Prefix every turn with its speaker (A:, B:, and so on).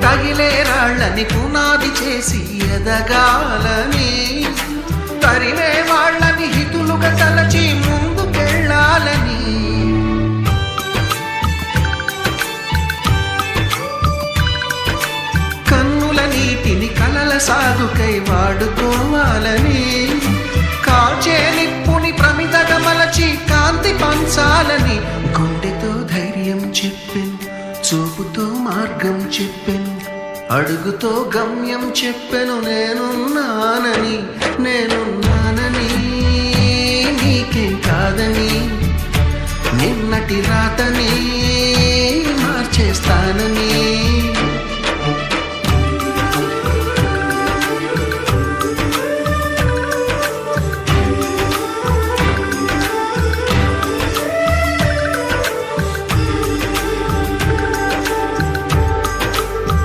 A: తగిలే రాళ్ళని పునాది చేసి ఎదగాలని, తరిమే వాళ్ళని హితులుగా తలచి ముందుకెళ్ళాలని, కన్నుల నీటిని కలల సాగుకై వాడుకోవాలని, కాచే నిప్పుని ప్రమిదగా మలచి కాంతి పంచాలని, గుండెతో ధైర్యం చెప్పెను, చూపుతో మార్గం చెప్పెను, అడుగుతో గమ్యం చెప్పెను, నేనున్నానని నీకేం కాదని, నిన్నటి రాతని మార్చేస్తానని.